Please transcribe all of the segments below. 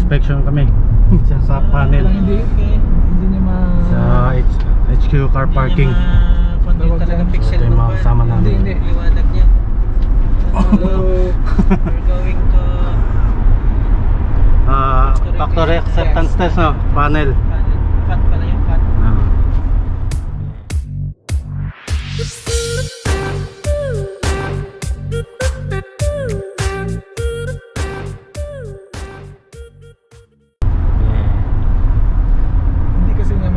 inspection kami sa panel Hindi niya sa HQ car parking. Hindi niya talaga pixel Ito yung mga kasama namin. Hindi. Liwanag niya. Hello. We're going to Factory acceptance test, no? Panel. Fat pala yung fat. Hindi kasi niya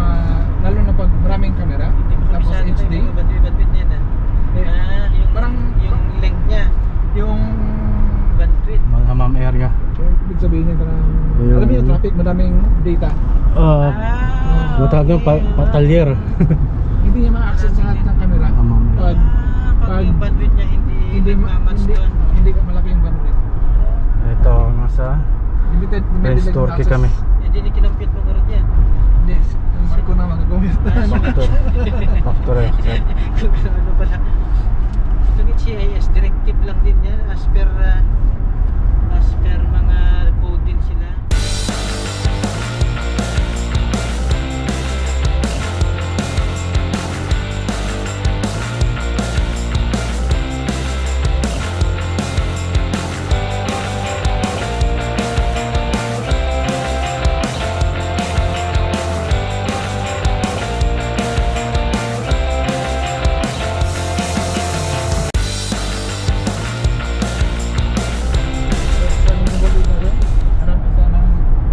lalo na pag maraming camera Hindi ko tapos kabisado HD yung bandwidth niya na. Yung parang yung length niya, yung bandwidth. Mga ma'am area. ibig sabihin niya parang Yung- alam niyo traffic madaming data Matawag ng patalyer. hindi niya ma-access sa lahat ng camera Ma'am. pag Pag yung bandwidth niya hindi nagmamatch doon. hindi ka malaki yung bandwidth Ito, nasa limited Prince lang Turkey access. kami. Hindi ni kinampit mo karon yan. Hindi, yung Marco na mag-gumit Factory accept. Ano pala? Ito ni CIS directive lang din yan as per mga code din sila.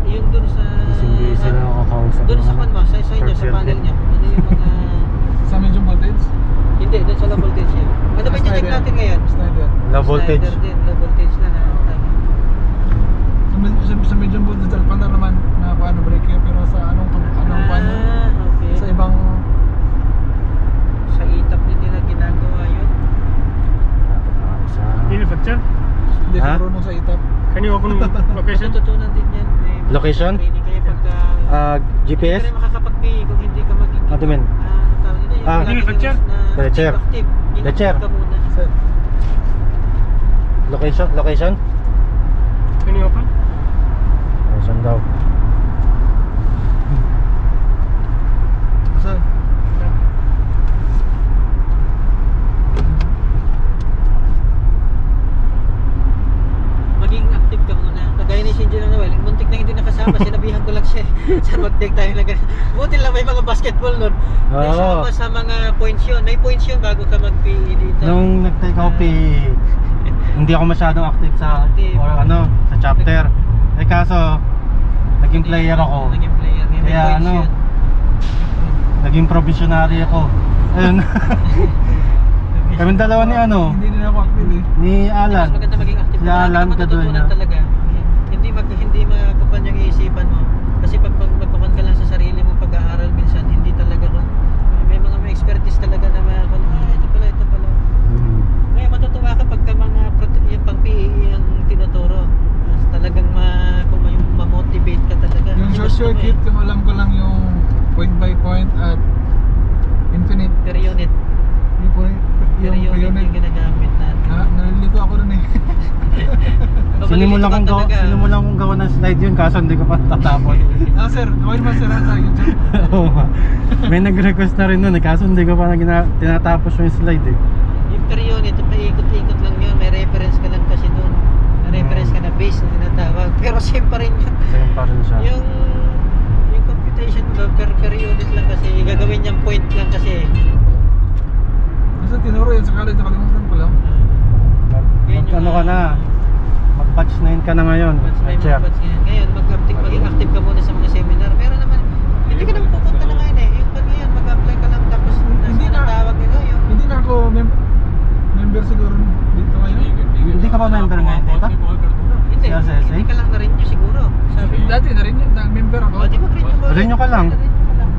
Yung dun sa Hindi sila nakakausap. Doon sa kanwa, sa inyo, sa panel niya. Ano yung mga sa medium voltage hindi, doon sa low voltage niya. Ano ba i-check natin ngayon? Snyder Low voltage. Slider din, low voltage na sa medium voltage alpha na naman na paano brake pero sa anong paano okay. sa ibang Sa itap din nila ginagawa yun. Ini facture? hindi Ha? siguro nung sa itap Kani wa kun location? Natutunan din yan. Location? Training kayo pagka GPS? hindi ka rin makakapag-pay kung hindi ka magiging Ano men? tawag nila yung Ah, lagi Lecher. na Lecher. active. Lecher. Inactive ka muna. Sir, Location? Kani wa kun? Location daw. sir. Maging active ka muna. Kagaya ni Shinji na Noel, muntik na hindi nakasama, sinabihan ko lang siya. Sir, mag-take tayo na ganun. Buti lang may mga basketball nun. May Oo. sama sa mga points yun. May points yun bago ka mag-PE dito. Nung nag-take out hindi ako masyadong active sa Active. or ano, sa chapter. Eh kaso naging player ako. Naging player. May Kaya points ano, yun. naging provisionary ako. Ayun. Kaming dalawa ni ano, Hindi din ako active eh. ni Mas Alan. maganda maging active. Si Marami Alan, kang matututunan kadul niya. talaga. Hindi makakupan yung iisipan mo. Kasi pag magkukan ka lang sa sarili mo pag-aaral minsan, hindi talaga may mga may expertise talaga na ito pala. Mhm. Ngayon matutuwa ka pagka yung pang PE ang tinuturo. Talagang kung may ma-motivate ka talaga. Yung Kasi short gusto mo circuit, yung alam ko lang yung point by point at infinite. Per unit. Yung point, Per yung per unit unit. yung ginagamit natin. Nalilito ako dun eh. Sinimulan kong gawa ng slide yun kaso hindi ko pa tatapos. Sir, gawin mo sir sa YouTube. Oo nga. May nag-request na rin nun eh, kaso hindi ko pa tinatapos yung slide eh. Yung per unit, paikot-ikot lang yun. May reference ka lang kasi doon. May reference ka na base na tinatawag. Pero same pa rin yun. Same pa rin siya. Yung computation ko per unit lang kasi gagawin niyang point lang kasi. Basta tinuro yun sa college, nakalimutan ko lang. Ano ka na? Mag-batch na yun ka na ngayon. May Check. mga bats ngayon. Ngayon, maging active ka muna sa mga seminar. Pero naman, hindi ka naman pupunta na ngayon eh. Yung pag ngayon, mag-apply ka lang tapos Hindi na. tawag nila yung Hindi na ako member siguro dito ngayon. Hindi ka pa member ngayon dito? hindi. SSA? Hindi ka lang na-renew siguro. Sabi mo. Dati na rin yun, member ako. O, di mag-renew ka. Renew ka lang. Renew ka lang.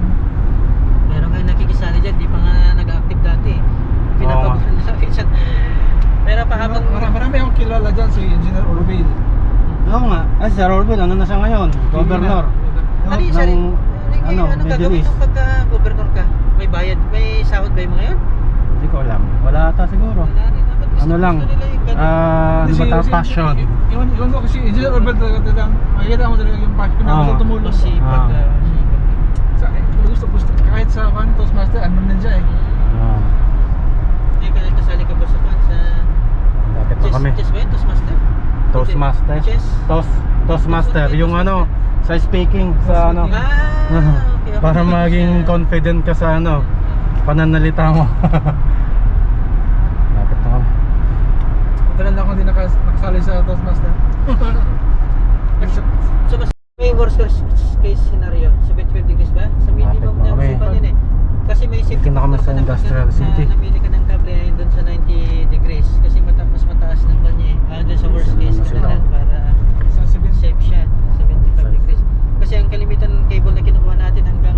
Meron kayo nakikisali dyan, di pa nga nag-active dati. Pinapabuhan na minsan. Pero pa habang Marami akong kilala dyan, si Engineer Orville. Oo nga. Ay, Sir Orville, ano na siya ngayon? Governor. Ano yung ng- sarili? ano, Ano Middle gagawin East. nung pagka-governor ka? May bayad? May sahod ba yung mga yun? Hindi ko alam. Wala ata siguro. Wala rin. Dapat gusto- Ano lang, gusto nila yung ganun. ano ba Si- ta? si- Passion. Iwan ko kasi Engineer Orbel talagang makikita mo talaga yung passion na gusto tumulong. Masipag. Masipag. Sa gusto kahit sa Toastmaster ano na siya eh. Ah, Hindi ka kasali ka ba sa kwan sa lapit na kami. Chess ba yun? Toastmaster? Toastmaster. Chess? Toastmaster, yung ano, sa speaking, sa ano. Okay. Para maging confident ka sa ano, pananalita mo. Lapit na kami. Matagal na ako hindi nakasali sa Toastmaster. So mas may worst case scenario, 75 degrees ba? Sa minimum Lapit na na kami. sipan yun eh. Kasi may safety Dito na kami factor sa ka na Industrial pagka City. namili ka ng kable doon sa 90 degrees kasi mas mataas ng kanya eh. Doon sa worst case Sino na lang para Sa 7 safe siya, 75 degrees. Kasi ang kalimitan ng cable na kinukuha natin hanggang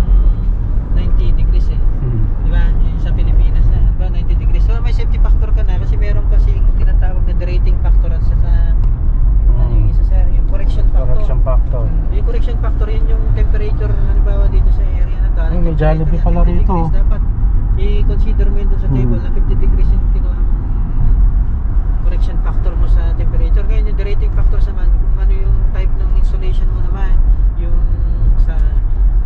90 degrees eh. Di ba? Yung sa Pilipinas na, di ba? 90 degrees. So may safety factor ka na kasi meron kasi tinatawag na derating factor at sa ano yung isa sa yung correction factor. Correction factor. Yung correction factor yun yung temperature halimbawa dito sa area na to. Ay, may Jollibee pala rito. Dapat i-consider mo yun dun sa table na 50 degrees yung kinuha mo correction factor mo sa temperature. Ngayon yung derating factor naman kung ano yung type ng insulation mo naman, yung sa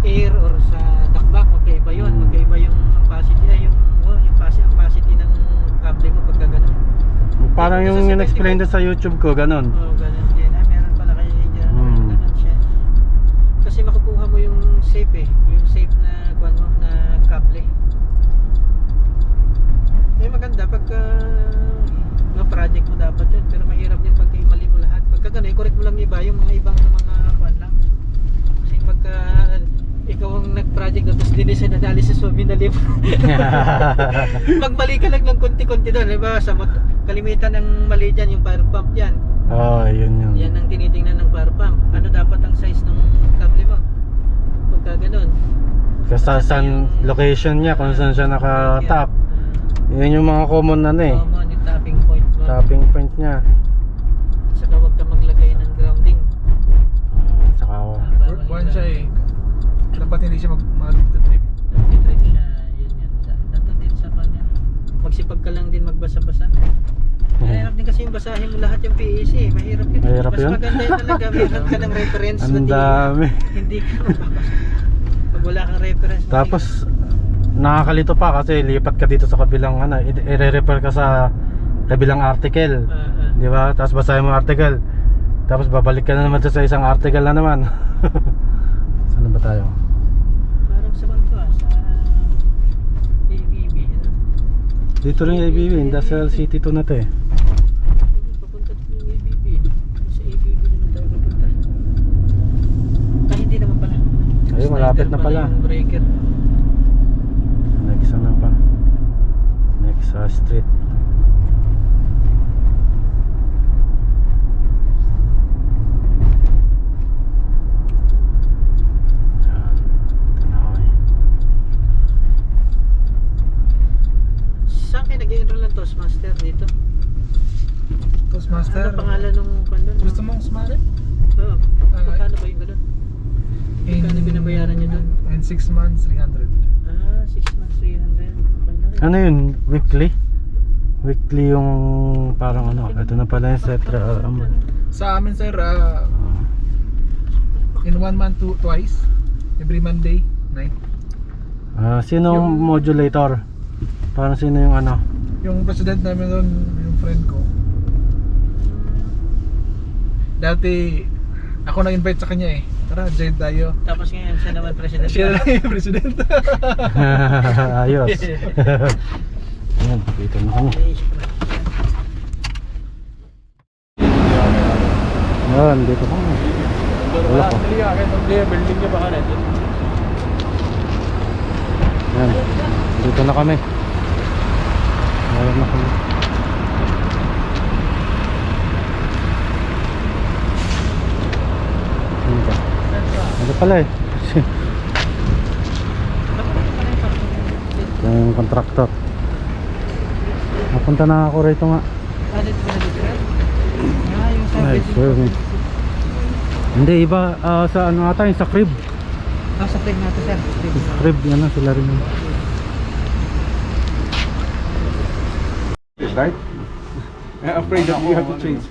air or sa ductback, magkaiba yun. Magkaiba yung capacity yung capacity ng cable mo pagka ganun. Parang yung in-explain doon sa YouTube ko, ganun. Oo, ganun din. Meron pala kayo engineer na ganun siya. Kasi makukuha mo yung safe eh. Yung safe na kuwan mo, na kable. Maganda pagka project mo dapat yun. Pero mahirap din pagka mali mo lahat. Pagka ganun, i-correct mo lang iba yung mga ibang mga kuwan lang. Kasi pagka ikaw ang nag-project tapos dinesign analysis mo, minali mo. Magmali ka lang ng konti-konti doon. Diba? Kalimitan ng mali dyan, yung fire pump yan. Yun. Yan ang tinitingnan ng fire pump. Ano dapat ang size ng kable mo? Pagka ganun. Kasi saan location niya, kung saan siya naka-tap. Yun yung mga common ano eh. Common yung tapping point mo. Tapping point niya. Saka huwag ka maglagay ng grounding. Saka One siya eh. Dapat hindi siya mag-trip. Nag-trip siya. Yun. Nandun din sa kanya. Magsipag ka lang din magbasa-basa. Mahirap din kasi yung basahin mo lahat yung PEC. Mahirap yun. Mahirap Mas yun? maganda yun talaga. Meron ka ng reference. ang dami. Hindi ka magbabasa. Pag wala kang reference. Tapos nakakalito pa kasi lipat ka dito sa kabilang ano, i-refer ka sa kabilang article. Di ba? Tapos basahin mo article. Tapos babalik ka na naman sa isang article na naman. Saan ba tayo? Parang sa kanto sa ABB. Ano? Dito rin yung ABB, Industrial City to na to eh. Papunta to yung ABB. Sa ABB naman tayo papunta. Hindi naman pala. Ayun, malapit na pala. Yung breaker. Next ano pa? Next street. Yan. Ito na ako eh. Saan kayo nag-enroll ng Toastmaster dito? Toastmaster. Ano pangalan nung kandun? Gusto mong sumali? Oo. Magkano ba yung ganun? Magkano binabayaran nyo doon? In 6 months, 300. 6 months, 300. Ano yun? Weekly? Weekly yung parang ano. Ito na pala yung Setra. Sa amin sir, in 1 month twice. Every Monday night. Sinong modulator? Parang sino yung ano? Yung president namin doon, yung friend ko. Dati, ako nag-invite sa kanya eh. Tara, join tayo. Tapos ngayon siya naman president. Siya na yung president. Ayos. Ayan, dito na kami. Ayan, dito kami. Wala ko. Building के बाहर है Ayan, dito na kami. Ayan na kami. Ano ba? Ano pala eh? Yung contractor. Napunta na ako rito nga. Yung Nice, sir. Hindi, iba sa ano ata yung sa crib. sa crib natin sir. Crib, yan na sila rin. Right? I'm afraid that you have to change.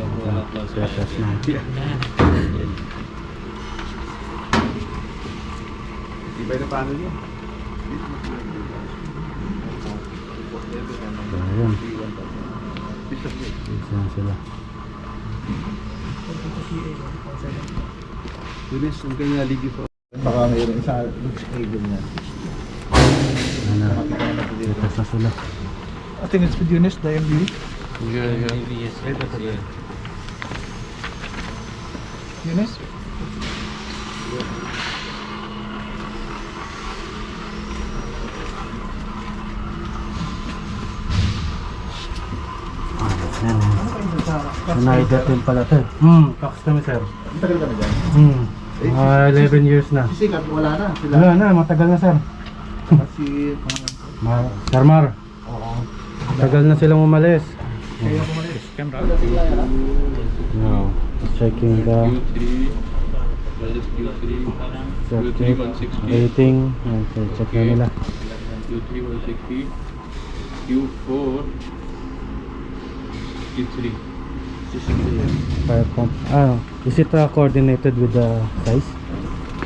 Test na. Iba na paano niya? Ayan. Ayan sila. Lunes, ang kanya ligi po. Baka mayroon isa cable niya. Ayan na. Test na sila. I think it's with Eunice, the MB. Yes, Eunice? Ayan. United din pala ito. Tax kami sir. Tagal ka na dyan? 11 years na. Si Sikat, wala na. Sila. Wala na, matagal na sir. Si... Sir Mar, Oo. tagal na silang umalis. Kaya pumalis. No, checking the check rating. Ayan, check na nila. Q3 160, Q4, Q3. Fire pump. Is it coordinated with the size?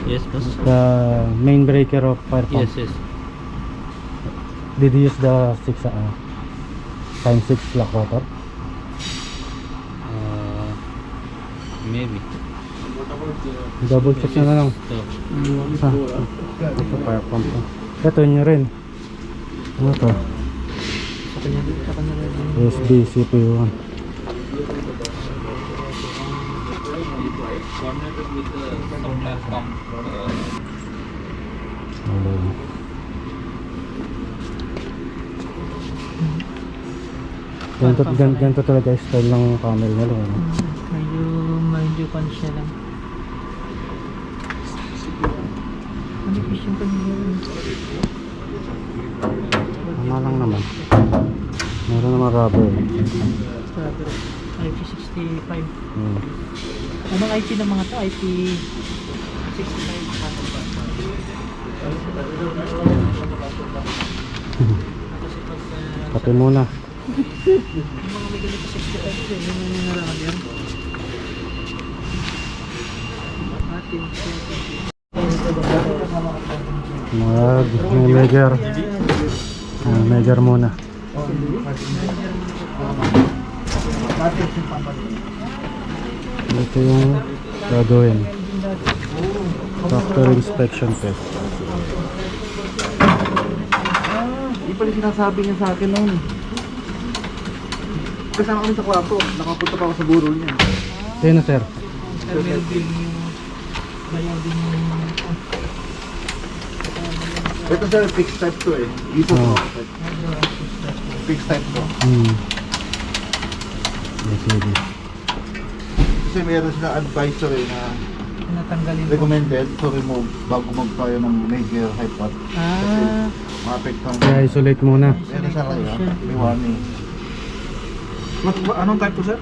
Yes, boss. The main breaker of fire pump. Yes. Did you use the 6 times 6 lock rotor? Maybe. Double check na lang. So, Ito fire pump. Ito nyo rin. Ano to? Sa kanya rin. USB CPU 1. coordinated with the supply pump. Ganito talaga yung style ng camel nila. Ano? Medyo siya lang. Manipis yung kanila. Ano lang naman. Meron naman rubber. Strawberry. IP65. Hmm. Anong IP ng mga to? IP65. Kape muna. Yung mga may ganito 65 yun. Yung nangyaraman yan. May measure. Measure muna. Ito yung gagawin. Factory inspection test. Hindi pala sinasabi niya sa akin noon. Kasama kami sa kwarto. Nakapunta pa ako sa burol niya. Sino sir? Ito sir, fixed type to eh. Ito Oh. fixed type to. Yes, sige. Kasi meron silang advisory na Natanggalin ko. recommended to remove bago mag-fire ng major high pot. Kasi maapektuhan. Kaya isolate muna. Meron siya lang yun. May warning. Anong type to sir?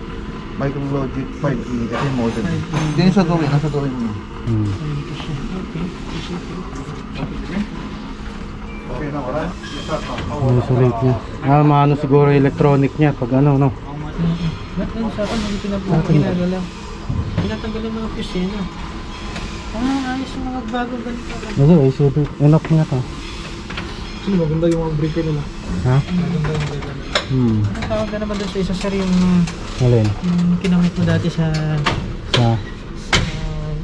Micrologic 5E kasi modern. Hindi sa drawing, nasa drawing mo. Okay na, wala? Isolate niya. Maano siguro electronic niya pag ano, no? Ba't lang sa akin, hindi pinapagkinalo lang. Pinatanggal yung mga fuse yun. Ayos yung mga bagong ganito. Kasi isolate. Enough niya to. Sino maganda yung mga breaker nila? Ha? Maganda yung ganito. Anong tawag ka naman doon sa isa sir yung Alin? kinamit mo dati sa Sa?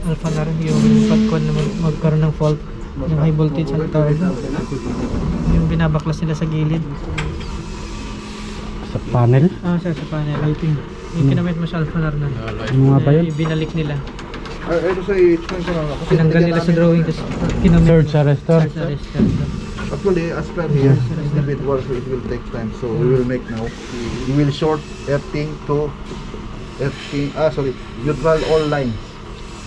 Alpha Lar, yung patcon na magkaroon ng fault ng high voltage ang tawag doon. Yung binabaklas nila sa gilid. Sa panel? Sa panel lighting. Yung kinamit mo sa Alpha Lar na. Ano nga ba yun? Binalik nila. Ito sa i-explain ko na. Tinanggal nila sa drawing kasi kinamit Surge arrestor? sa arrestor. Actually, as per here, individual, so it will take time. So we will make now. We will short earthing to earthing. Neutral all lines.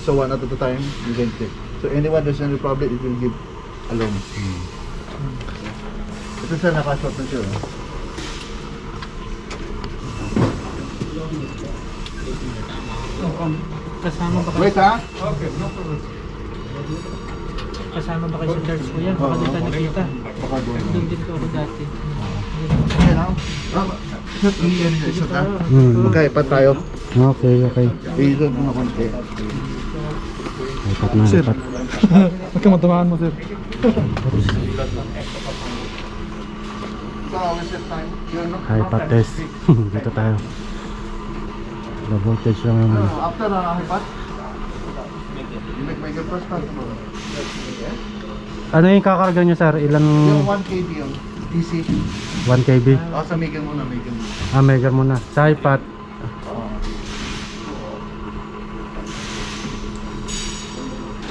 So one at a time, you can check. So anyone there's any problem, it will give alarm. Ito sa nakashort na siya. Kasama ba kayo? Wait ha? Kasama ba kayo sa church ko yan? Baka dito nakita. Baka doon. Doon din ko ako dati. Ayan ha? Short and short ha? Magkaipat tayo. Okay, okay. Iso mo na konti. Lipat na, lipat. Huwag ka matamaan mo, sir. So, always set time. Yun, no? Hi-pat test. Dito tayo. Low voltage lang yung ano. After hi-pat, you make your first start. Ano yung kakarga nyo sir? Ilan? Yung 1 kb yung DC. 1 kb? Sa Megan muna, Megan. Ah, mega muna. Sa hi-pat.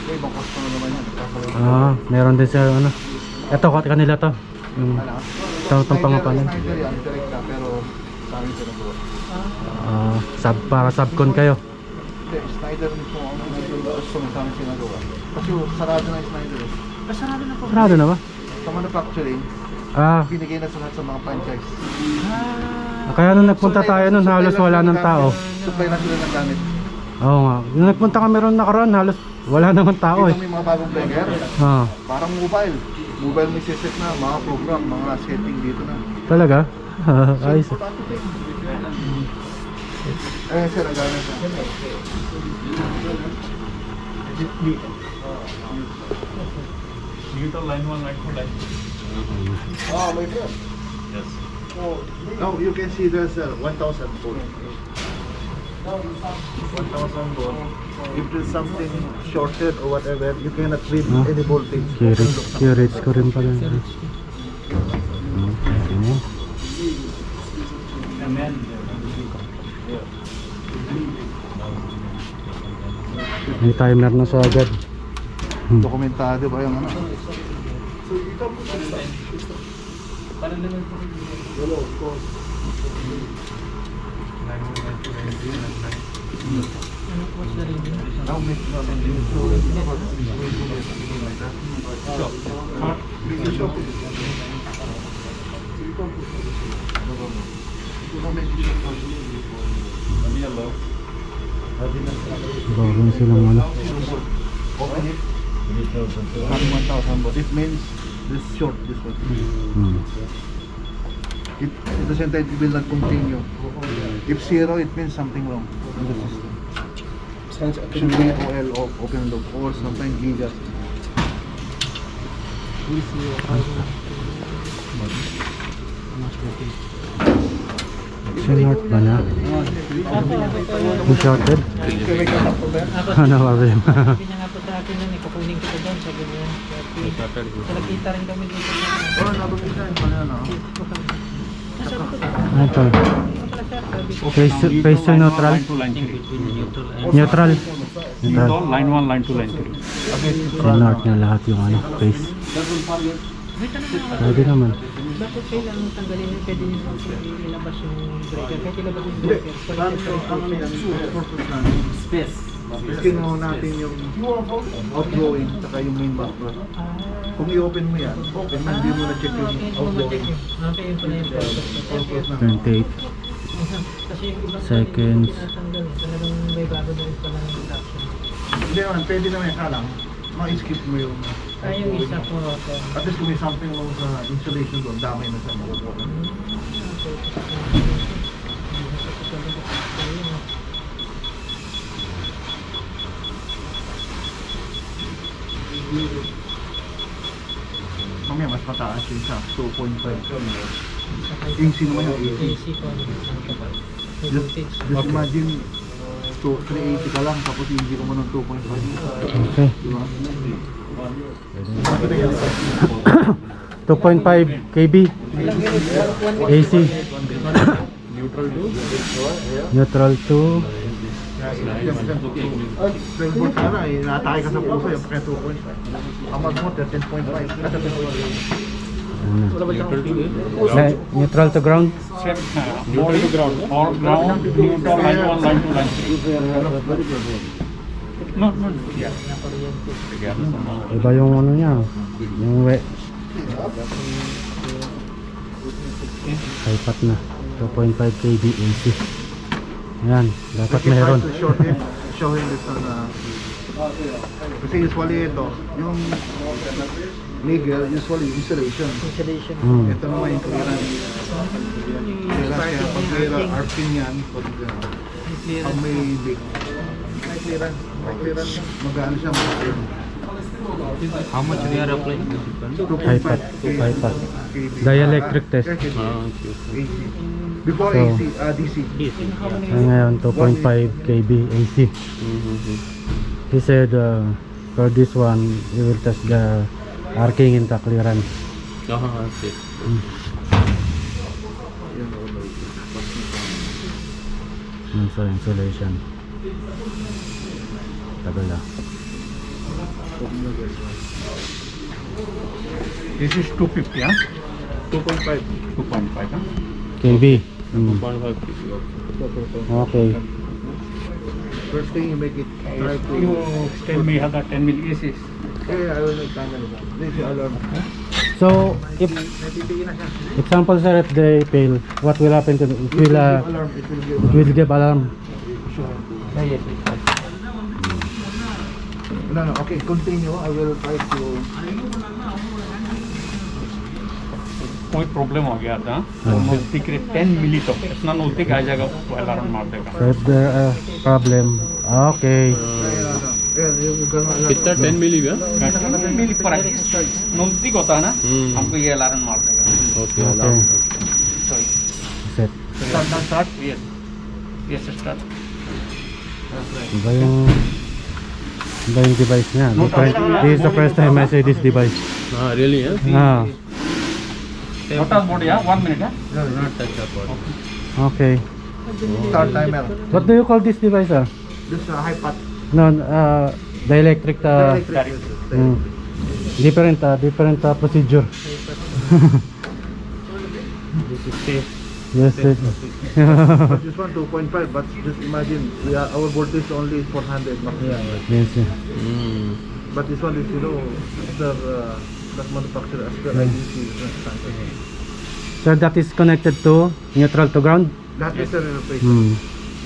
Okay, ibang cost na naman yan. Ah, meron din sa ano. Ito, kanila to. Yung itong pangapalan. Snyder yan, direct na, pero sa amin sila po. Para subcon kayo. Hindi, Snyder mismo ang gusto mo sa amin sinagawa. Kasi sarado na yung Snyder eh. Sarado na po. Sarado na ba? Sa manufacturing, Ah, binigay na sa lahat sa mga franchise. kaya nung nagpunta tayo nun, halos wala ng tao. Supply na sila ng gamit. Oo nga. Nung nagpunta kami ron nakaraan, halos wala naman tao Dito eh. may mga bagong player. Ah, Parang mobile. Mobile may set na, mga program, mga setting dito na. talaga? Ayos. Eh, sir, ang gamit na. Dito, line 1, line 2, line 3. Oh, my friend. Yes. Now you can see there's 1,000 volt. 1,000 volt. If there's something shorted or whatever, you cannot read Huh? any voltage. Curate ko rin pala. Okay. May timer na sa agad. Dokumentado ba yung ano? What's the reading? Now make Gagawin silang ano. open it. 1,000 volt. It means this short, this one. It doesn't it will not continue. If zero, it means something wrong in the system. Should be OL or open loop or sometimes gigas. Sinort ba na? Yung shorted? Ano ba ba yun? Sabi niya nga po sa akin nun, kukunin ko doon, sabi niya. So, nagkita rin kami dito. Oh, nababisa yung pala na. Ano ito? Phase to neutral? Line 2, line 3. Neutral? Neutral. Dito, line 1, line 2, line 3. Sinort niya lahat yung ano, phase. Pwede naman. Bakit kailangan tanggalin yung pwede nyo ilabas yung breaker? Kahit ilabas yung breaker. Space. Kinuha natin yung outgoing saka yung main background. Kung i-open mo yan, hindi mo na check yung outgoing. Okay, yun pala yung purpose. 28 Kasi yung ibang seconds. tinatanggal. Talagang may bago na rin pala ng induction. Hindi naman, pwede naman yung kalang. Ma-skip mo yung Yung isa po. at least kung may something wrong sa installation doon, damay na sa mga. Mamaya mas mataas yung sa 2.5. AC naman yung AC. AC po. Just imagine 380 ka lang tapos hindi ko mo ng 2.5. Okay. Diba? 2.5 kb AC. Neutral to 12 volts ka na, inaatake ka sa puso yung kaya 2.5. Ang mag mo 13.5. neutral to ground. Neutral to ground. Or ground, neutral, line 1, line 2, line 3. No, no. Yeah. Iba yung ano niya, yung iPad na 2.5 kb AC. Yan, dapat meron. Showing this on kasi usually ito, yung legal, usually installation. Installation. Ito naman yung clearance. Clearance kaya pag clear RPN yan, pag clearance. Pag may leak. May clearance. May clearance. Mag-ano siya. How much we are applying? 5 watt. Dielectric test. Okay. AC. Before So, AC, DC. Ngayon 2.5 kb AC. He said for this one he will test the arcing and the clearance. Okay. So insulation. Tagal ah. This is 250, huh? 2.5. 2.5, huh? kb. 2.5 Okay. First thing you make it try to. You tell me how the 10 mil is. Yeah, I will make time. This is alarm. So if Natitigil na siya. example sir, if they fail, what will happen to it? It will Alarm. It will give. it will give alarm. No, okay, continue. I will try to. कोई प्रॉब्लम हो गया था नजदीक रे 10 मिली तो इतना नजदीक आ जाएगा वो अलार्म मार देगा So if there problem, okay. कितना 10 मिली का 10 मिली पर नजदीक होता है ना हमको ये अलार्म मार देगा okay Okay. Set. Start yes start Iba yung device niya. This is the first time I see this device. हाँ really है Ah, What are board? Yeah, 1 minute. not touch the board okay. Start timer. What do you call this device, sir? This high path. No, the electric, different procedure. This is safe. Yes, yes. But this one 2.5. But just imagine, our voltage only is 400. Yes, yes. But this one is, after that manufacturer, after IGC. So that is connected to neutral to ground? That is the repair. Hmm.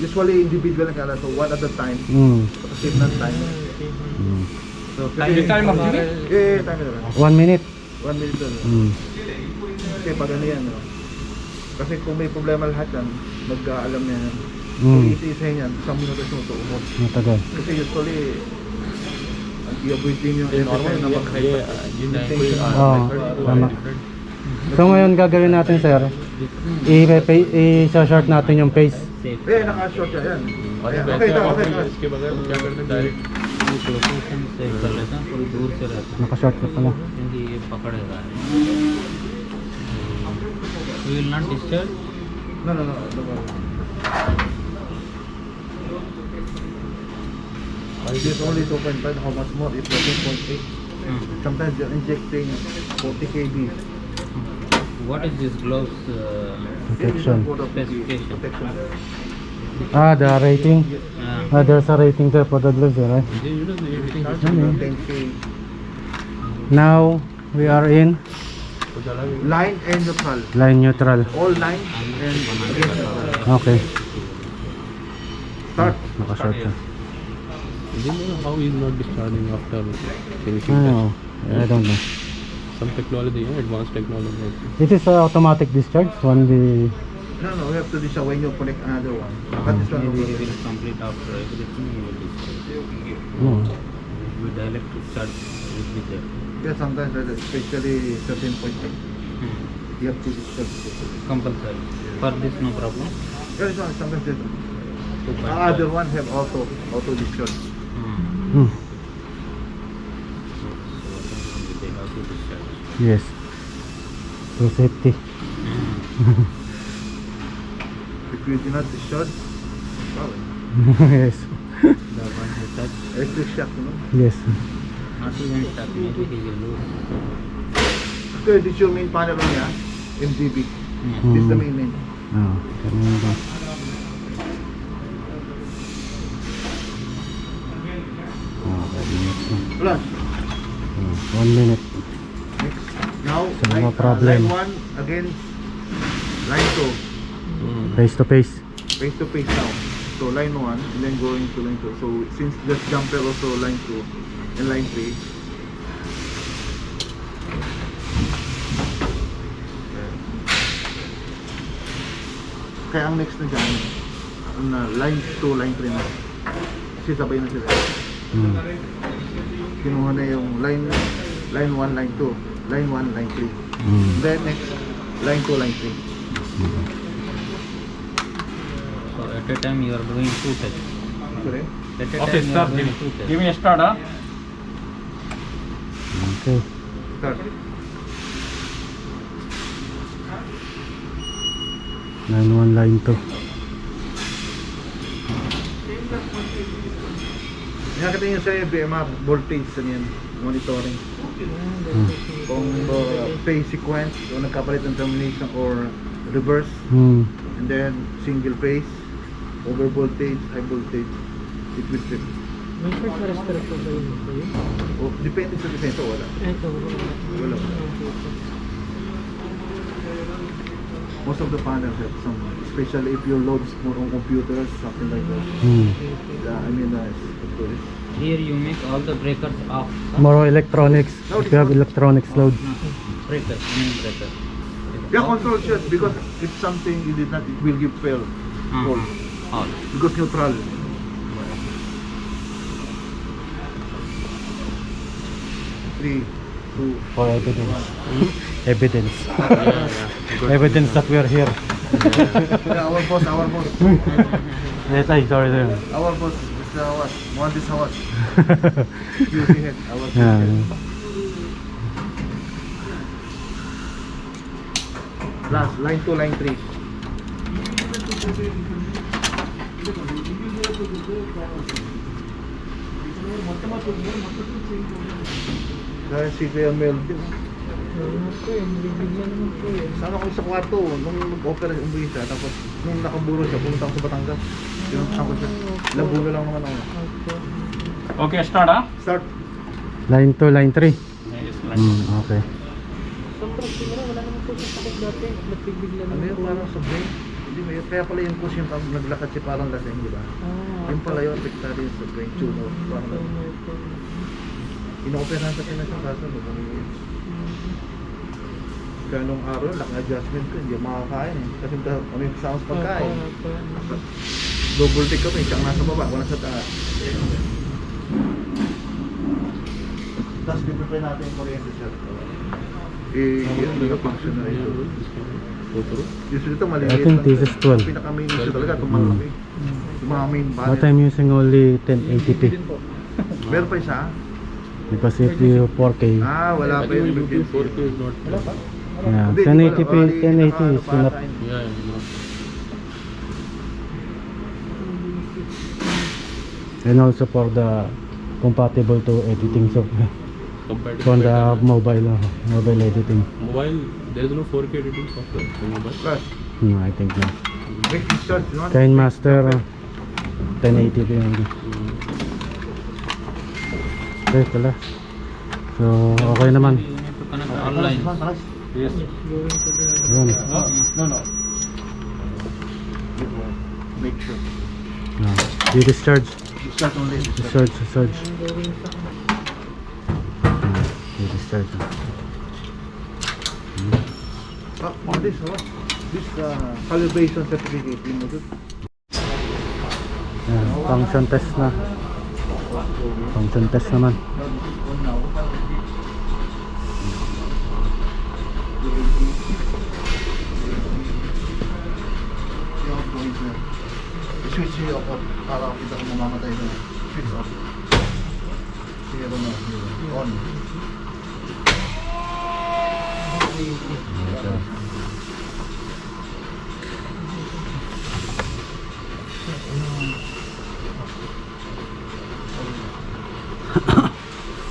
Usually individual lang so one at a time. Hmm. Save ng time. Hmm. So, Time of duty? Eh, time na lang. 1 minute. 1 minute lang. Hmm. Kasi pag ano yan, kasi kung may problema lahat yan, mag-aalam na yan. Hmm. Kung isi-isa yan, isang minuto ito umot. Matagal. Kasi usually, i-avoid din yung normal na Oh, tama. So ngayon gagawin natin, sir, i-short natin yung pace. Eh, naka-short siya yan. Ayan, okay, ito, okay. इसके बगैर क्या करते हैं direct location save कर लेता हूँ थोड़ी दूर से रहता हूँ Naka-short ka pala. क्योंकि ये पकड़ेगा you will not disturb No. It is only 2.5, how much more? It's 2.8. Sometimes you're injecting 40 kb. what is this gloves Protection. Specification. Protection. Ah, the rating. There's a rating there for the gloves, right? Starts with 10k. Now we are in Line and neutral. line neutral. All line and against neutral. Okay. Start. Naka-short ka. I don't know how he's not discharging after finishing test. Oh, I don't know. Some technology, advanced technology. It is automatic discharge when the No, we have to do so when you connect another one. But this one maybe will he will complete after everything he will disturb oh, with electric charge will be there Yeah, sometimes especially 13.8. You have to discharge. compulsory for this no problem Yeah, this one sometimes there's 2.5. other one have auto discharge. hmm. They have to discharge. Yes. For safety. If you do not discharge, problem. Yes. The one who touch, Electric shock, Yes. not even touch, maybe he will lose. Okay, this is your main panel on yan. MDB. This is the main. Oh, ganun ba? Oh, 5 minutes na. Plus, 1 minute. next. Now, So, no problem. line 1 against line 2. Face to face. Face to face now. So line 1 and then going to line 2. So since this jumper also line 2 and line 3. Kaya ang next na dyan, na line 2, line 3 na. Kasi sabay na sila. Kinuha na yung line 1, line 2, line 1, line 3. Then next, line 2, line 3. So at a time you are doing 2 tests. Sorry? At a Okay, time you start. are doing 2 tests. Give me a start, huh? Okay. Start. Line 1, line 2. Nakita nyo sa BMA voltage sa yan, monitoring. Kung phase sequence, kung nagkapalit ng termination or reverse, and then single phase, over voltage, high voltage, it will trip. May first arrestor po ba yun? O, depende sa desento, wala. Ito. Wala. Most of the panels have some, especially if your load is more on computers, something like that. I mean, Here you make all the breakers off. More electronics. If you have electronics load. Breakers, main breaker. yeah, control shift, because if something you did not, it will give fail. Fault. All. Because neutral. 3, 2, For evidence. Evidence. Evidence that we are here. yeah, our boss. Yes, I sorry there. Our boss, Mr. Hawas, Mohantis Hawas. QC head, our QC Yeah. head. Last, line 2, line 3. Dahil si Kuya Melvin, Bigyan naman po yun. sama ko sa kwarto nung mag-opera yung umbisa, tapos nung nakaburo siya, pumunta ako sa Batangas. Pinuntahan ko siya. Labulo lang naman ako. Okay, start, huh? Start. Line 2, line 3. Yes, like Okay. Sobrang simula, wala naman po siya sakit dati. Nagbigla Ano naman yun, po. parang sa brain? Hindi mo yun. Kaya pala yung push yung naglakad siya parang lasing, di ba? Yung pala yun, apektado yun sa brain tumor. Parang ino-operahan kasi na siya kaso, no? Kaya nung araw, laki-adjustment ko, hindi makakain eh. Kasi kami kasama sa pagkain. Double take kami, siyang nasa baba, wala sa taas. Tapos piprepare natin yung kuryente siya. Yun yung function na ito. Usually ito maliliit I think this is 12. Ang pinaka-main issue talaga, itong malaki. Yung mga main But panel. I'm using only 1080p. Meron pa isa? Because if you 4K, Wala pa yun. 4K is not. yeah, Hindi, 1080p, di ba, 1080 is naka- enough. Yeah, no. And also for the compatible to editing software Compared to from the mobile editing. mobile, there is no 4K editing software for mobile. Plus, I think no. make discharge, no? KineMaster 1080p only. Okay pala. So okay naman. You need to connect all lines. yes. Ayan. No. Make sure. I-discharge. Discharge only. Discharge. Discharge. I-discharge. This, what? This calibration certificate, you know, Ayan, function test na. Function test naman. Switch siya off para kita kung mamamatay na. Switch off. Zero na. On.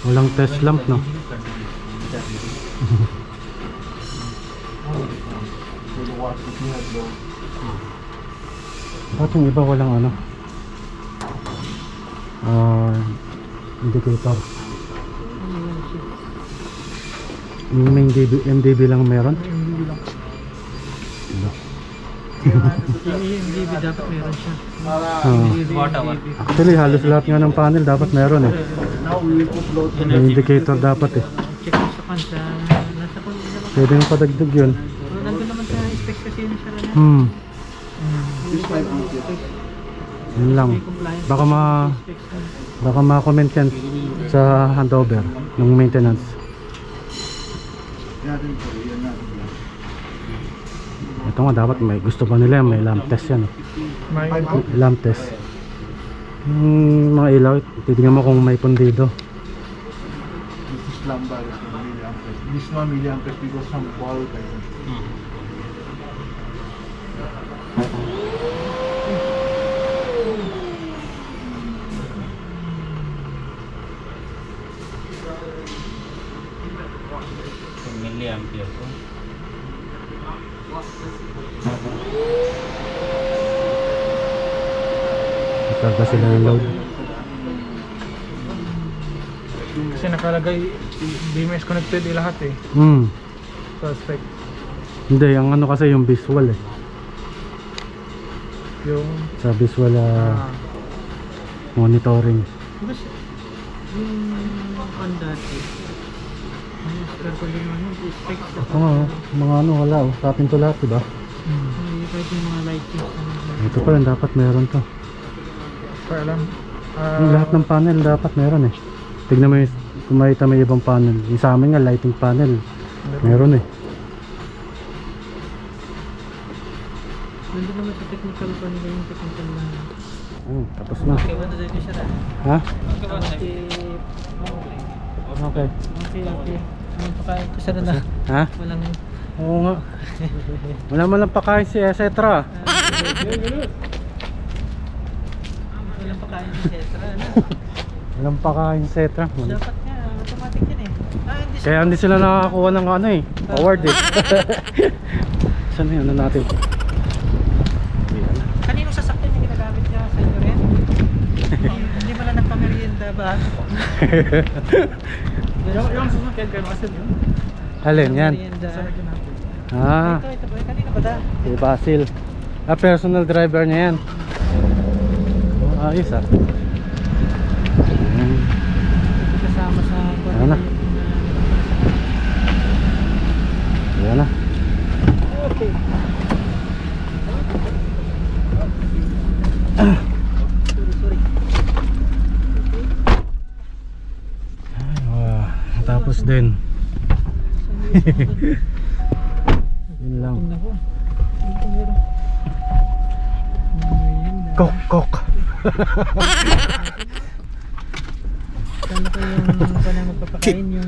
Walang test lamp, no? Bakit yung iba walang ano? Indicator. Yung main MDB lang meron? Yung DB dapat meron siya. Whatever. Actually, halos lahat nga ng panel dapat meron eh. Now we will put load. May indicator dapat eh. Check mo sa kanta. Nasa kanta naman. Pwede yung padagdag yun. Nandun naman sa specs kasi yun siya rin. This 5 ampere. Yun lang. May compliance. Baka ma-comment yan sa handover ng maintenance. Yan natin po, yan natin. Ito nga dapat may gusto pa nila yan, may lamp test yan. May Lamp test. Yung mga ilaw, titignan mo kung may pundido. This is lambda is 1 milliampere. This 1 milliampere because some ball kayo. milliampere po. Nagkarga sila ng load. Kasi nakalagay BMS connected lahat eh. Suspect. Hindi, ang ano kasi yung visual eh. Yung Sa visual monitoring. Mas, yung pandati. May square ko din ano, specs. Ito nga, mga ano wala oh. Sa atin to lahat, diba? May kahit yung mga lightings. Ito pa rin, dapat meron to. pa alam. Yung lahat ng panel dapat meron eh. Tignan mo yung, kung makita may ibang panel. Yung sa amin nga, lighting panel. Meron eh. Nandun naman sa technical pa nila yung technical na. Tapos na. Okay, wala tayo siya na. Ha? Okay. Okay. Okay. Ano pa kain ko sana na? Ha? Walang Oo nga. Wala man lang pakain si Esetra. walang pakain si Cetra. Ano? Walang pakain si Esetra. Dapat nga, automatic yan eh. Hindi Kaya hindi sila nakakakuha ng ano eh. Award eh. Saan yun? Ano natin? Kaninong sasakyan yung ginagamit niya sa inyo rin? Hindi mo lang nagpamerienda ba? Yung sasakyan kayo kasi yun. Alin yan? Merienda. Ah, Ito ba? Kanina ba da? si Basil. Personal driver niya yan. Ayos ah. Kasama sa Ano na? Ayan na. Okay. Sorry. Tapos din. Yun lang. Nako. Ito meron. Merienda. Kok. Sana ko yung magpapakain yung